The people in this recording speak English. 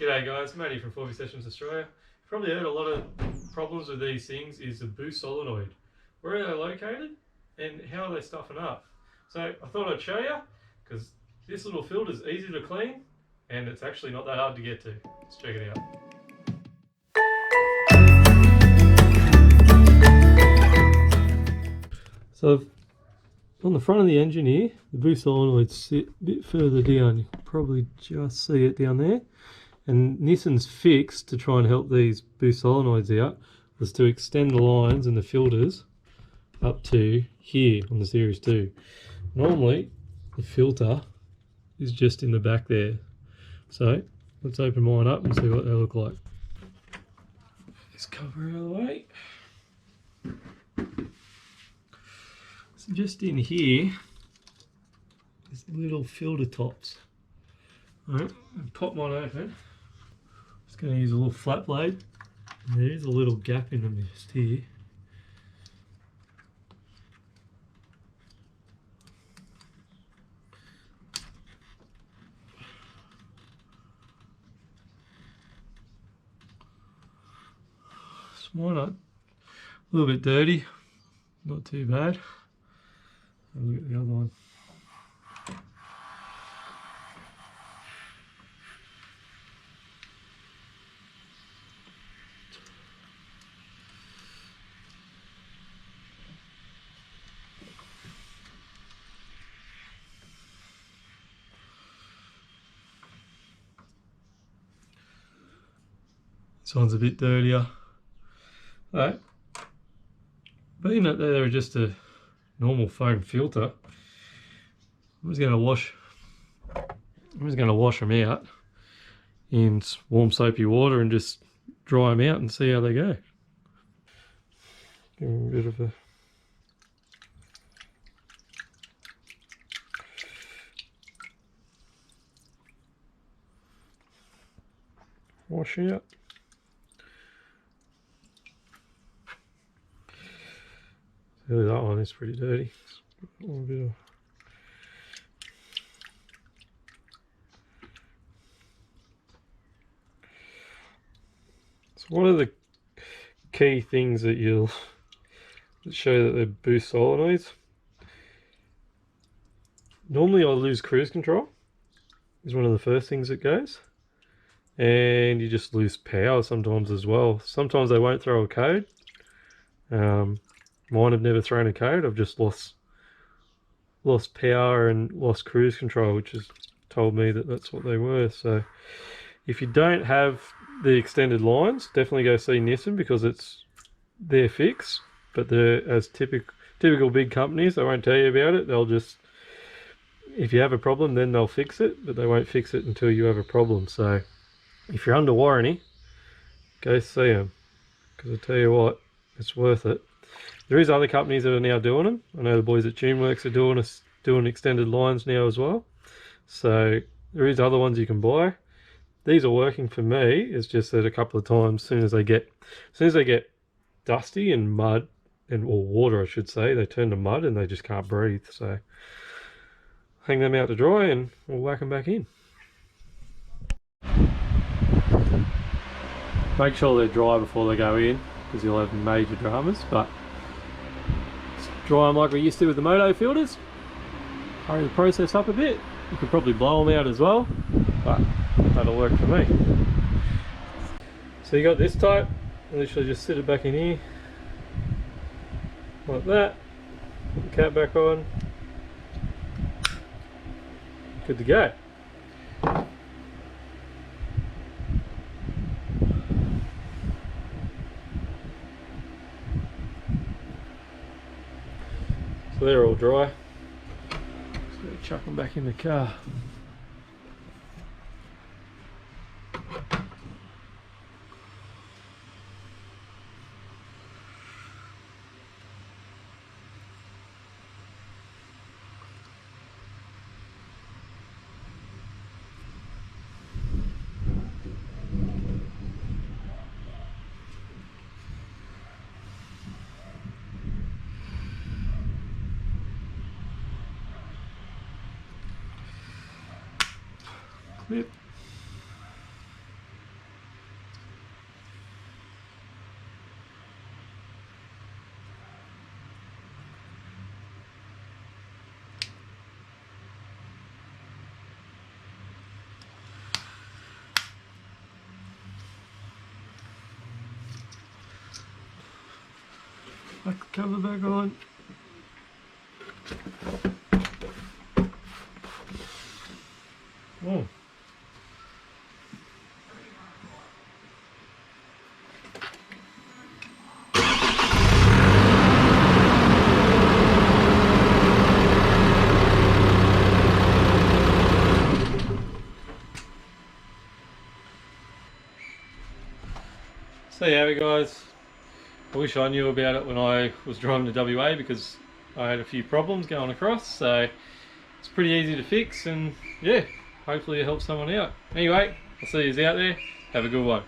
G'day guys, Matty from 4V Sessions Australia. You've probably heard a lot of problems with these things is the boost solenoid. Where are they located and how are they stuffing up? So I thought I'd show you because this little filter is easy to clean and it's actually not that hard to get to. Let's check it out. So on the front of the engine here, the boost solenoids sit a bit further down. You can probably just see it down there. And Nissan's fix to try and help these boost solenoids out was to extend the lines and the filters up to here on the Series 2. Normally, the filter is just in the back there. So let's open mine up and see what they look like. This cover out of the way. So just in here, there's little filter tops. Alright, I'll pop mine open. Just going to use a little flat blade. There's a little gap in them just here. Why not? A little bit dirty, not too bad. Have a look at the other one. This one's a bit dirtier. Alright, being that they're just a normal foam filter, I'm just going to wash them out in warm soapy water and just dry them out and see how they go. Give them a bit of a wash out. Really, that one is pretty dirty. A little bit of So what are the key things that you'll show that they're boost solenoids? Normally I'll lose cruise control is one of the first things that goes. And you just lose power sometimes as well. Sometimes they won't throw a code. Mine have never thrown a code. I've just lost power and lost cruise control, which has told me that that's what they were. So if you don't have the extended lines, definitely go see Nissan because it's their fix. But they're as typical big companies, they won't tell you about it. They'll just, if you have a problem, then they'll fix it, but they won't fix it until you have a problem. So if you're under warranty, go see them because I tell you what, it's worth it. There is other companies that are now doing them. I know the boys at TuneWorks are doing extended lines now as well. So there is other ones you can buy. These are working for me. It's just that a couple of times, as soon as they get dusty and mud or water, I should say, they turn to mud and they just can't breathe. So hang them out to dry and we'll whack them back in. Make sure they're dry before they go in because you'll have major dramas, but dry them like we used to with the moto filters. Hurry the process up a bit. You could probably blow them out as well, but that'll work for me. So you got this type, literally just sit it back in here like that. Put the cap back on. Good to go. So they're all dry. Just going to chuck them back in the car. Clip. Back the cover back on. Oh. So yeah, guys, I wish I knew about it when I was driving to WA because I had a few problems going across, so it's pretty easy to fix, and yeah, hopefully it helps someone out. Anyway, I'll see you out there. Have a good one.